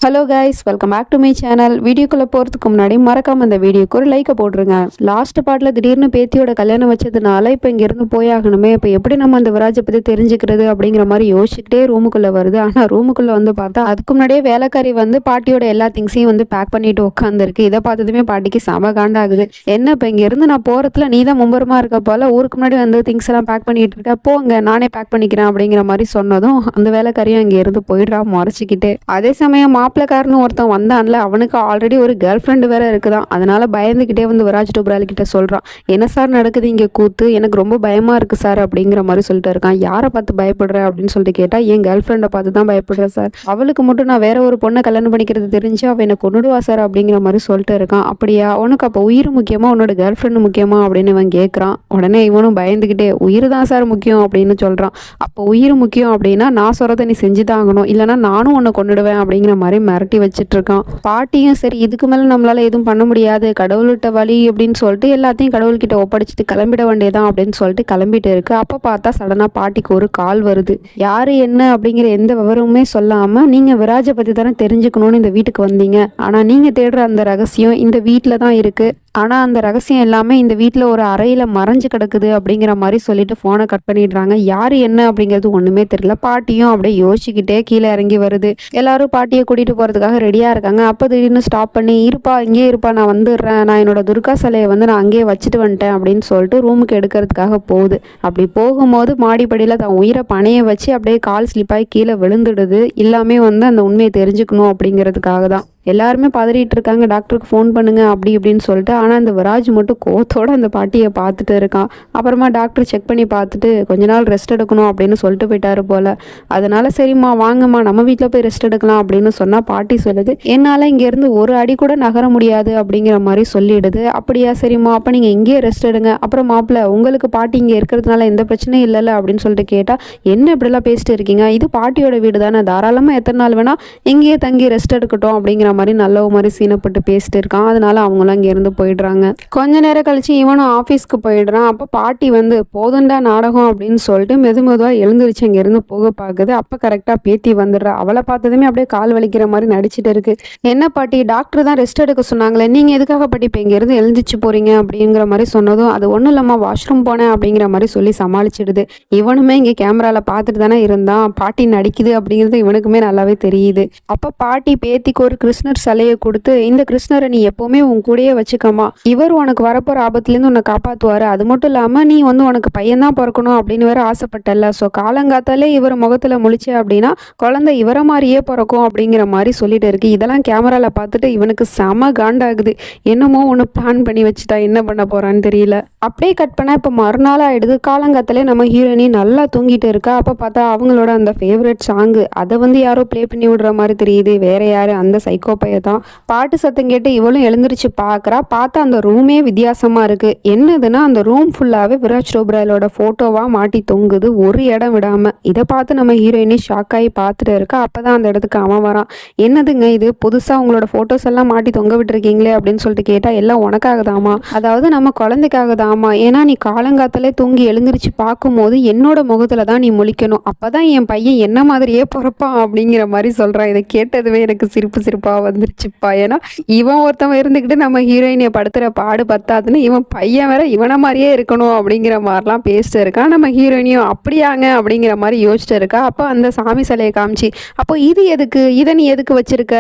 Hello guys, welcome back to my channel. வீடியோக்குள்ளே போகிறதுக்கு முன்னாடி மறக்காம இந்த வீடியோக்கு ஒரு லைக்கை போட்டுருங்க. லாஸ்ட் பார்ட்டில் திடீர்னு பேத்தியோட கல்யாணம் வச்சதுனால இப்போ இங்கேருந்து போயாகணுமே, இப்போ எப்படி நம்ம அந்த விராஜை பற்றி தெரிஞ்சுக்கிறது அப்படிங்கிற மாதிரி யோசிச்சுக்கிட்டே ரூமுக்குள்ளே வருது. ஆனால் ரூமுக்குள்ளே வந்து பார்த்தா அதுக்கு முன்னாடியே வேலைக்காரி வந்து பாட்டியோட எல்லா திங்ஸையும் வந்து பேக் பண்ணிட்டு உட்காந்துருக்கு. இதை பார்த்ததுமே பாட்டிக்கு செம காண்டாகுது. என்ன இப்போ இங்கேருந்து நான் போகிறதுல நீ தான் மும்பரமாக இருக்க போல, ஊருக்கு முன்னாடி வந்து திங்ஸ் எல்லாம் பேக் பண்ணிட்டு இருக்க, போங்க நானே பேக் பண்ணிக்கிறேன் அப்படிங்கிற மாதிரி சொன்னதும் அந்த வேலைக்காரியும் அங்கே இருந்து போயிடுறா முறைச்சிக்கிட்டு. அதே சமயம் மாப்பிளக்காரன்னு ஒருத்தன் வந்தான்ல, அவனுக்கு ஆல்ரெடி ஒரு கேர்ள் ஃப்ரெண்டு வேற இருக்குதான். அதனால பயந்துக்கிட்டே வந்து விராஜ் டோப்ராலி கிட்ட சொல்றான், என்ன சார் நடக்குது இங்கே கூத்து, எனக்கு ரொம்ப பயமா இருக்கு சார் அப்படிங்கிற மாதிரி சொல்லிட்டு இருக்கான். யாரை பார்த்து பயப்படுற அப்படின்னு சொல்லிட்டு கேட்டா, என் கேர்ள் ஃப்ரெண்டை பார்த்து தான் பயப்படுறேன் சார், அவளுக்கு மட்டும் நான் வேற ஒரு பொண்ணை கல்யாணம் பண்ணிக்கிறது தெரிஞ்சு அவ என்னை கொண்டுடுவா சார் அப்படிங்கிற மாதிரி சொல்லிட்டு இருக்கான். அப்படியா, உனக்கு அப்போ உயிர் முக்கியமா உன்னோட கேர்ள் ஃப்ரெண்டு முக்கியமா அப்படின்னு இவன் கேட்கறான். உடனே இவனும் பயந்துக்கிட்டே உயிர் தான் சார் முக்கியம் அப்படின்னு சொல்றான். அப்போ உயிர் முக்கியம் அப்படின்னா நான் சொல்றதை நீ செஞ்சுதான் ஆகணும், இல்லைன்னா நானும் உன்னை கொண்டுடுவேன் அப்படிங்கிற மாதிரி மிரட்டி வச்சுட்டு இருக்கான். பாட்டியும் சரி இதுக்கு மேல நம்மளால எதுவும் பண்ண முடியாது, கடவுள்கிட்ட வழி அப்படின்னு சொல்லிட்டு எல்லாத்தையும் கடவுள்கிட்ட ஒப்படைச்சிட்டு கிளம்பிட வேண்டியதான் அப்படின்னு சொல்லிட்டு கிளம்பிட்டு இருக்கு. அப்ப பார்த்தா சடனா பாட்டிக்கு ஒரு கால் வருது. யாரு என்ன அப்படிங்கிற எந்த விவரமுமே சொல்லாம, நீங்க விராஜை பத்தி தானே தெரிஞ்சுக்கணும்னு இந்த வீட்டுக்கு வந்தீங்க, ஆனா நீங்க தேடுற அந்த ரகசியம் இந்த வீட்டுல தான் இருக்கு, ஆனா அந்த ரகசியம் எல்லாமே இந்த வீட்டுல ஒரு அறையில மறைஞ்சு கிடக்குது அப்படிங்கிற மாதிரி சொல்லிட்டு போனை கட் பண்ணிடுறாங்க. யாரு என்ன அப்படிங்கிறது ஒண்ணுமே தெரியல. பாட்டியும் அப்படியே யோசிச்சுக்கிட்டே கீழே இறங்கி வருது. எல்லாரும் பாட்டியை கூட்டிட்டு போறதுக்காக ரெடியா இருக்காங்க. அப்போ திடீர்னு ஸ்டாப் பண்ணி, இருப்பா இங்கே இருப்பா, நான் வந்துடுறேன், நான் என்னோட துர்கா சிலையை வந்து நான் அங்கேயே வச்சுட்டு வந்துட்டேன் அப்படின்னு சொல்லிட்டு ரூமுக்கு எடுக்கிறதுக்காக போகுது. அப்படி போகும்போது மாடிப்படியில் தான் உயிரை பணைய வச்சு அப்படியே கால் ஸ்லிப்பாகி கீழே விழுந்துடுது. எல்லாமே வந்து அந்த உண்மையை தெரிஞ்சுக்கணும் அப்படிங்கிறதுக்காக தான். எல்லாருமே பதறிட்டு இருக்காங்க, டாக்டருக்கு ஃபோன் பண்ணுங்க அப்படி இப்படின்னு சொல்லிட்டு. ஆனால் அந்த விராஜ் மட்டும் கோத்தோட அந்த பாட்டியை பார்த்துட்டு இருக்கான். அப்புறமா டாக்டர் செக் பண்ணி பார்த்துட்டு கொஞ்ச நாள் ரெஸ்ட் எடுக்கணும் அப்படின்னு சொல்லிட்டு போயிட்டாரு போல. அதனால சரிம்மா வாங்கம்மா நம்ம வீட்டில் போய் ரெஸ்ட் எடுக்கலாம் அப்படின்னு சொன்னால் பாட்டி சொல்லுது, என்னால் இங்கேருந்து ஒரு அடி கூட நகர முடியாது அப்படிங்கிற மாதிரி சொல்லிடுது. அப்படியா, சரிம்மா அப்போ நீங்கள் இங்கேயே ரெஸ்ட் எடுங்க. அப்புறம் மாப்பிள்ள உங்களுக்கு பாட்டி இங்கே இருக்கிறதுனால எந்த பிரச்சனையும் இல்லைல்ல அப்படின்னு சொல்லிட்டு கேட்டால், என்ன இப்படிலாம் பேசிட்டு இருக்கீங்க, இது பாட்டியோட வீடு தானே, தாராளமாக எத்தனை நாள் வேணால் இங்கேயே தங்கி ரெஸ்ட் எடுக்கட்டும் அப்படிங்கிற மாதிரி நல்ல மாதிரி சீனப்பட்டு பேசிட்டு இருக்கான். அதனால அவங்களாம் இங்க இருந்து போயிடுறாங்க. கொஞ்ச நேரம் கழிச்சு இவனும் ஆஃபீஸ்க்கு போயிடுறான். அப்போ பாட்டி வந்து போதுண்டா நாடகம் அப்படின்னு சொல்லிட்டு மெதுவா எழுந்திருச்சு அங்க இருந்து போக பார்க்குது. அப்போ கரெக்டாக பேத்தி வந்துடுறா. அவளை பார்த்ததுமே அப்படியே கால் வலிக்கிற மாதிரி நடிச்சிட்டு இருக்கு. என்ன பாட்டி, டாக்டர் தான் ரெஸ்ட் எடுக்க சொன்னாங்களே, நீங்க எதுக்காக பாட்டி இப்போ இங்க இருந்து எழுந்திரிச்சு போறீங்க அப்படிங்கிற மாதிரி சொன்னதும், அது ஒன்றும் இல்லாமல் வாஷ்ரூம் போனேன் அப்படிங்கிற மாதிரி சொல்லி சமாளிச்சிடுது. இவனுமே இங்கே கேமரால பார்த்துட்டு தானே இருந்தான், பாட்டி நடிக்குது அப்படிங்கிறது இவனுக்குமே நல்லாவே தெரியுது. அப்போ பாட்டி பேத்திக்கு ஒரு கிருஷ்ணர் சிலையை கொடுத்து, இந்த கிருஷ்ணரை நீ எப்பவுமே உன் கூடயே வச்சுக்கமா, இவர் உனக்கு வரப்போற ஆபத்துலேருந்து உன்னை காப்பாற்றுவாரு, அது மட்டும் இல்லாம நீ வந்து உனக்கு பையன் தான் பிறக்கணும் அப்படின்னு வேற ஆசைப்பட்டல, ஸோ காலங்காத்தாலே இவர் முகத்துல முழிச்சே அப்படின்னா குழந்தை இவர மாதிரியே பிறக்கும் அப்படிங்கிற மாதிரி சொல்லிட்டு இருக்கு. இதெல்லாம் கேமரால பார்த்துட்டு இவனுக்கு செம காண்டாகுது. என்னமோ ஒன்று பிளான் பண்ணி வச்சுட்டா, என்ன பண்ண போறான்னு தெரியல. அப்படியே கட் பண்ணா இப்போ மறுநாள் ஆயிடுது. காலங்காத்தாலே நம்ம ஹீரோயினி நல்லா தூங்கிட்டு இருக்கா. அப்போ பார்த்தா அவங்களோட அந்த ஃபேவரட் சாங்கு அதை வந்து யாரோ ப்ளே பண்ணி விடுற மாதிரி தெரியுது. வேற யாரு, அந்த சைக்கோ தான். பாட்டு சத்தம் கேட்டு இவளும் எழுந்திருச்சு பாக்குறா. பார்த்தா அந்த ரூமே வித்தியாசமா இருக்கு. என்னதுன்னா அந்த ரூம் ஃபுல்லாவே விராஜ் டோப்ராலோட போட்டோவா மாட்டி தொங்குது, ஒரு இடம் விடாம. இதை பார்த்து நம்ம ஹீரோயினி ஷாக் ஆகி பார்த்துட்டு இருக்கா. அப்பதான் அந்த இடத்துக்கு அவன் வரான். என்னதுங்க இது, புதுசா உங்களோட போட்டோஸ் எல்லாம் மாட்டி தொங்க விட்டுருக்கீங்களே அப்படின்னு சொல்லிட்டு கேட்டா, எல்லாம் உனக்காக தாமா, அதாவது நம்ம குழந்தைக்காக தாமா, ஏன்னா நீ காலங்காத்தாலே தூங்கி எழுந்திரிச்சு பார்க்கும்போது என்னோட முகத்துல தான் நீ முழிக்கணும், அப்பதான் என் பையன் என்ன மாதிரியே பிறப்பான் அப்படிங்கிற மாதிரி சொல்றான். இதை கேட்டதுவே எனக்கு சிரிப்பா வந்துருச்சுப்பா. ஏன்னா இவன் ஒருத்தவன் இருந்துக்கிட்டு நம்ம ஹீரோயினை படுத்துற பாடு பத்தாதுன்னு இவன் பையன் வேற இவனை மாதிரியே இருக்கணும் அப்படிங்கிற மாதிரிலாம் பேசிட்டு இருக்கான். நம்ம ஹீரோயினியும் அப்படியாங்க அப்படிங்கிற மாதிரி யோசிச்சுட்டு இருக்கா. அப்போ அந்த சாமி சிலையை காமிச்சு, அப்போ இது எதுக்கு, இதை நீ எதுக்கு வச்சிருக்க,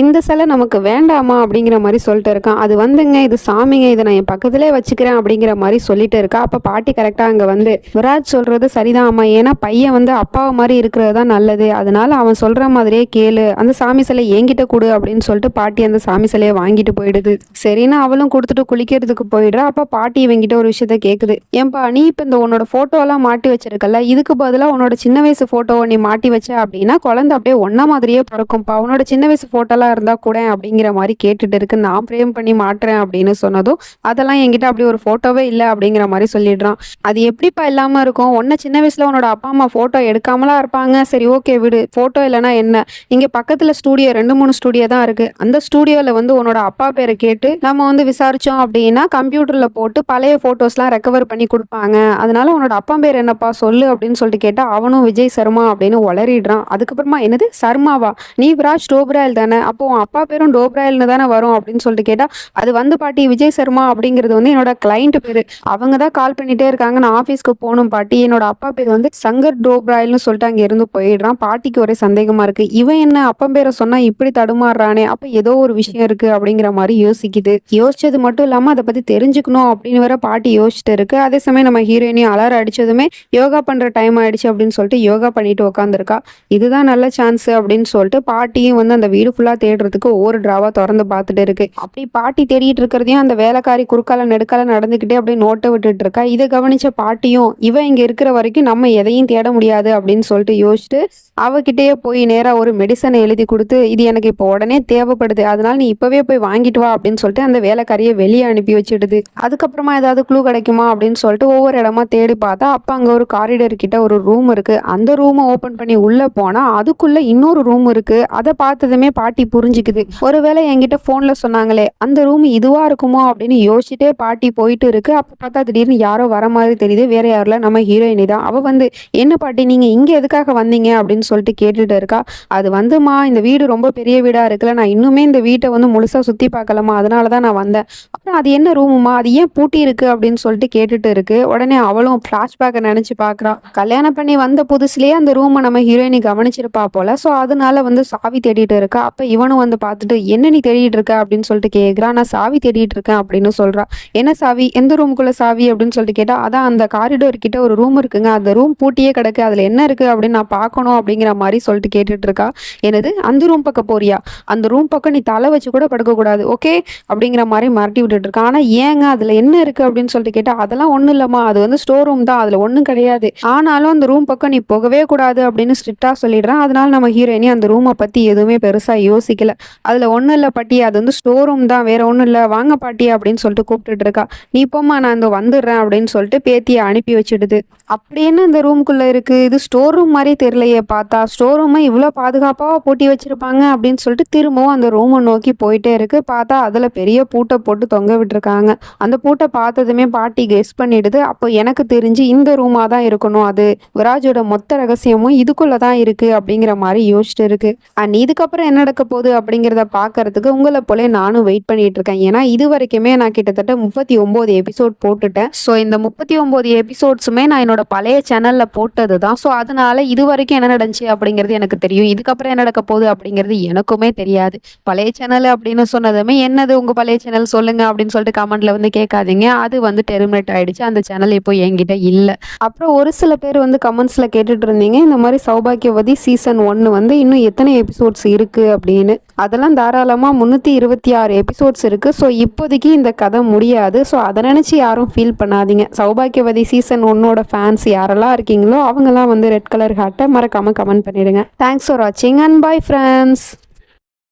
இந்த சிலை நமக்கு வேண்டாமா அப்படிங்கிற மாதிரி சொல்லிட்டு இருக்கான். அது வந்துங்க இது சாமிங்க, இதை நான் என் பக்கத்திலே வச்சுக்கிறேன் அப்படிங்கிற மாதிரி சொல்லிட்டு இருக்கா. அப்போ பாட்டி கரெக்டா அங்க வந்து, விராஜ் சொல்றது சரிதான் அம்மா, ஏன்னா பையன் வந்து அப்பாவை மாதிரி இருக்கிறது தான் நல்லது, அதனால அவன் சொல்ற மாதிரியே கேளு, அந்த சாமி சிலை என்கிட்ட கொடு அப்படின்னு சொல்லிட்டு பாட்டி அந்த சாமி சிலையை வாங்கிட்டு போயிடுது. சரின்னு அவளும் கொடுத்துட்டு குளிக்கிறதுக்கு போயிடுறா. அப்ப பாட்டி இவங்கிட்ட ஒரு விஷயத்த கேக்குது, ஏன்பா நீ இப்ப இந்த உன்னோட போட்டோ எல்லாம் மாட்டி வச்சிருக்கல, இதுக்கு பதிலாக உன்னோட சின்ன வயசு போட்டோவை நீ மாட்டி வச்ச அப்படின்னா குழந்தை அப்படியே ஒன்ன மாதிரியே பிறக்கும்பா, உன்னோட சின்ன வயசு போட்டோலாம் இருந்தா கூட அப்படிங்கிற மாதிரி கேட்டுட்டு இருக்கு. நான் ஃப்ரேம் பண்ணி மாட்டுறேன் அப்படின்னு சொன்னதும், அதெல்லாம் என்கிட்ட அப்படி ஒரு போட்டோவே இல்லை அப்படிங்கிற மாதிரி சொல்லிடுறான். அது எப்படிப்பா இல்லாம இருக்கும், உன்ன சின்ன வயசுல உன்னோட அப்பா அம்மா போட்டோ எடுக்காமலா இருப்பாங்க, சரி ஓகே விடு, போட்டோ இல்லைன்னா என்ன, இங்க பக்கத்துல ஸ்டூடியோ 2-3 ஸ்டூடியோ தான் இருக்கு. அந்த ஸ்டூடியோல வந்து உன்னோட அப்பா பேரை கேட்டு நம்ம வந்து விசாரிச்சோம் அப்படின்னா கம்ப்யூட்டர்ல போட்டு பழைய போட்டோஸ்லாம் ரெக்கவர் பண்ணி கொடுப்பாங்க. அதனால உன்னோட அப்பா பேர் என்னப்பா சொல்லு அப்படின்னு சொல்லிட்டு கேட்டா அவனும் விஜய் சர்மா அப்படின்னு உளறிடுறான். அதுக்கப்புறமா என்னது சர்மாவா, நீ விராஜ் டோப்ராயல் தானே, அப்போ உன் அப்பா பேரும் டோப்ராயல்னு தானே வரும் அப்படின்னு சொல்லிட்டு கேட்டா அது வந்து பாட்டி விஜய் சர்மா அப்படிங்கிறது வந்து என்னோட கிளைண்ட் பேரு, அவங்க தான் கால் பண்ணிட்டே இருக்காங்க, நான் ஆஃபீஸ்க்கு போகணும் பாட்டி, என்னோட அப்பா பேர் வந்து சங்கர் டோப்ராயல்னு சொல்லிட்டு அங்க இருந்து போயிடுறான். பாட்டிக்கு ஒரே சந்தேகமா இருக்கு, இவன் என்ன அப்பா பேரை சொன்னா இப்படி தடுமாறுறானே, அப்ப ஏதோ ஒரு விஷயம் இருக்கு அப்படிங்கிற மாதிரி யோசிக்குது. யோசிச்சது மட்டும் இல்லாம அதை பத்தி தெரிஞ்சுக்கணும் அப்படின்னு வேற பாட்டி யோசிச்சுட்டு இருக்கு. அதே சமயம் நம்ம ஹீரோயினியும் அலாரம் அடிச்சதுமே யோகா பண்ற டைம் ஆயிடுச்சு அப்படின்னு சொல்லிட்டு யோகா பண்ணிட்டு உட்காந்துருக்கா. இதுதான் நல்ல சான்ஸ் அப்படின்னு சொல்லிட்டு பாட்டியும் வந்து அந்த வீடு ஃபுல்லா தேடுறதுக்கு ஒவ்வொரு டிராவா திறந்து பார்த்துட்டு இருக்கு. அப்படி பாட்டி தேடிட்டு இருக்கிறதையும் அந்த வேலைக்காரி குறுக்கால நெடுக்கால நடந்துகிட்டே அப்படியே நோட்டை விட்டுட்டு இருக்கா. இதை கவனிச்ச பாட்டியும் இவன் இங்க இருக்கிற வரைக்கும் நம்ம எதையும் தேட முடியாது அப்படின்னு சொல்லிட்டு யோசிச்சுட்டு அவகிட்டயே போய் நேரா ஒரு மெடிசனை எழுதி கொடுத்து இது எனக்கு இப்போ உடனே தேவைப்படுது, அதனால நீ இப்பவே போய் வாங்கிட்டு வா அப்படின்னு சொல்லிட்டு அந்த வேலைக்காரியை வெளியே அனுப்பி வச்சிடுது. அதுக்கப்புறமா ஏதாவது க்ளூ கிடைக்குமா அப்படின்னு சொல்லிட்டு ஒவ்வொரு இடமா தேடி பார்த்தா அப்ப அங்க ஒரு காரிடர் கிட்ட ஒரு ரூம் இருக்கு. அந்த ரூமை ஓபன் பண்ணி உள்ள போனா அதுக்குள்ள இன்னொரு ரூம் இருக்கு. அதை பார்த்ததுமே பாட்டி புரிஞ்சுக்குது, ஒருவேளை என்கிட்ட போன்ல சொன்னாங்களே அந்த ரூம் இதுவா இருக்குமோ அப்படின்னு யோசிச்சுட்டே பாட்டி போயிட்டு இருக்கு. அப்ப பார்த்தா திடீர்னு யாரோ வர மாதிரி தெரியுது. வேற யாரில் நம்ம ஹீரோயினி தான். அவ வந்து என்ன பாட்டி நீங்க இங்க எதுக்காக வந்தீங்க அப்படின்னு சொல்லிட்டு கேட்டுட்டு இருக்கா. அது வந்துமா இந்த வீடு ரொம்ப பெரிய வீடா இருக்குல்ல, நான் இன்னுமே இந்த வீட்டை வந்து முழுசா சுத்தி பார்க்கலாமா, அதனாலதான் நான் வந்தேன். அப்புறம் அது என்ன ரூமுமா, அது ஏன் பூட்டி இருக்கு அப்படின்னு சொல்லிட்டு கேட்டுட்டு இருக்கு. உடனே அவளும் பிளாஷ்பேக்கை நினைச்சு பாக்குறா. கல்யாணம் பண்ணி வந்த புதுசுலயே அந்த ரூமை நம்ம ஹீரோயினி கவனிச்சிருப்பா போல. ஸோ அதனால வந்து சாவி தேடிட்டு இருக்கா. அப்ப இவனும் வந்து பார்த்துட்டு என்ன நீ தேடிட்டு இருக்க அப்படின்னு சொல்லிட்டு கேட்குறா. நான் சாவி தேடிட்டு இருக்கேன் அப்படின்னு சொல்றா. என்ன சாவி, எந்த ரூமுக்குள்ள சாவி அப்படின்னு சொல்லிட்டு கேட்டா அதான் அந்த காரிடோர் கிட்ட ஒரு ரூம் இருக்குங்க, அந்த ரூம் பூட்டியே கிடக்கு, அதுல என்ன இருக்கு அப்படின்னு நான் பார்க்கணும் அப்படிங்கிற மாதிரி சொல்லிட்டு கேட்டுட்டு இருக்கா. எனது அந்த ரூம் பக்கம் போறியா, அந்த ரூம் பக்கம் நீ தலை வச்சு கூட படுக்க கூடாது ஓகே அப்படிங்கிற மாதிரி மிரட்டி விட்டுட்டு இருக்கா. ஆனா ஏங்க அதுல என்ன இருக்கு அப்படின்னு சொல்லிட்டு கேட்டா அதெல்லாம் ஒண்ணும் இல்லம்மா, அது வந்து ஸ்டோர் ரூம் தான், அதுல ஒண்ணும் கிடையாது, ஆனாலும் அந்த ரூம் பக்கம் நீ போகவே கூடாது அப்படின்னு ஸ்ட்ரிக்டா சொல்லிடுறான். அதனால நம்ம ஹீரோயினி அந்த ரூமை பத்தி எதுவுமே பெருசா யோசிக்கல. அதுல ஒண்ணும் இல்ல பாட்டி, அது வந்து ஸ்டோர் ரூம் தான், வேற ஒண்ணும் இல்ல, வாங்க பாட்டி அப்படின்னு சொல்லிட்டு கூப்பிட்டுட்டு இருக்கா. நீ போம்மா நான் இந்த வந்துடுறேன் அப்படின்னு சொல்லிட்டு பேத்தியை அனுப்பி வச்சிடுது. அப்படின்னு இந்த ரூம்குள்ள இருக்கு, இது ஸ்டோர் ரூம் மாதிரி தெரியலையே, பார்த்தா ஸ்டோர் ரூமை இவ்வளவு பாதுகாப்பா பூட்டி வச்சிருப்பாங்க அப்படின்னு சொல்லிட்டு திரும்பவும் அந்த ரூமை நோக்கி போயிட்டே இருக்கு. பார்த்தா அதுல பெரிய பூட்டை போட்டு தொங்க விட்டுருக்காங்க. அந்த பூட்டை பார்த்ததுமே பாட்டி கெஸ் பண்ணிடுது. அப்போ எனக்கு தெரிஞ்சு இந்த ரூமா தான் இருக்கணும், அது விராஜோட மொத்த ரகசியமும் இதுக்குள்ளதான் இருக்கு அப்படிங்கிற மாதிரி யோசிச்சுட்டு இருக்கு. அண்ட் இதுக்கப்புறம் என்ன நடக்க போகுது அப்படிங்கிறத பாக்குறதுக்கு உங்களை போல நானும் வெயிட் பண்ணிட்டு இருக்கேன். ஏன்னா இது வரைக்குமே நான் கிட்டத்தட்ட 39 எபிசோட் போட்டுட்டேன். ஸோ இந்த 39 எபிசோட்ஸுமே நான் என்னோட பழைய சேனல்ல போட்டது தான். ஸோ அதனால இது வரைக்கும் என்ன நடந்துச்சு அப்படிங்கிறது எனக்கு தெரியும். இதுக்கப்புறம் என்ன நடக்க போகுது அப்படிங்கிறது எனக்குமே தெரியாது. பழைய சேனல் அப்படின்னு சொன்னதுமே என்னது உங்க பழைய சேனல் சொல்லுங்க அப்படின்னு சொல்லிட்டு கமெண்ட்ல வந்து கேட்காதீங்க. அது வந்து டெர்மினேட் ஆயிடுச்சு, அந்த சேனல் இப்போ என்கிட்ட இல்லை. அப்புறம் ஒரு சில பேர் வந்து கமெண்ட்ஸ்ல கேட்டுட்டு இருந்தீங்க இந்த மாதிரி சௌபாக்கியவதி சீசன் 1 வந்து இன்னும் எத்தனை எபிசோட்ஸ் இருக்கு அப்படின்னு. அதெல்லாம் தாராளமா 326 எபிசோட்ஸ் இருக்கு. ஸோ இப்போதைக்கு இந்த கதை முடியாது. ஸோ அதை நினைச்சு யாரும் ஃபீல் பண்ணாதீங்க. சௌபாக்கியவதி சீசன் 1ஓட ஃபேன்ஸ் யாரெல்லாம் இருக்கீங்களோ அவங்கெல்லாம் வந்து ரெட் கலர் ஹார்ட்டை மறக்காம கமெண்ட் பண்ணிடுங்க. தேங்க்ஸ் ஃபார் வாட்சிங் அண்ட் பை ஃப்ரெண்ட்ஸ்.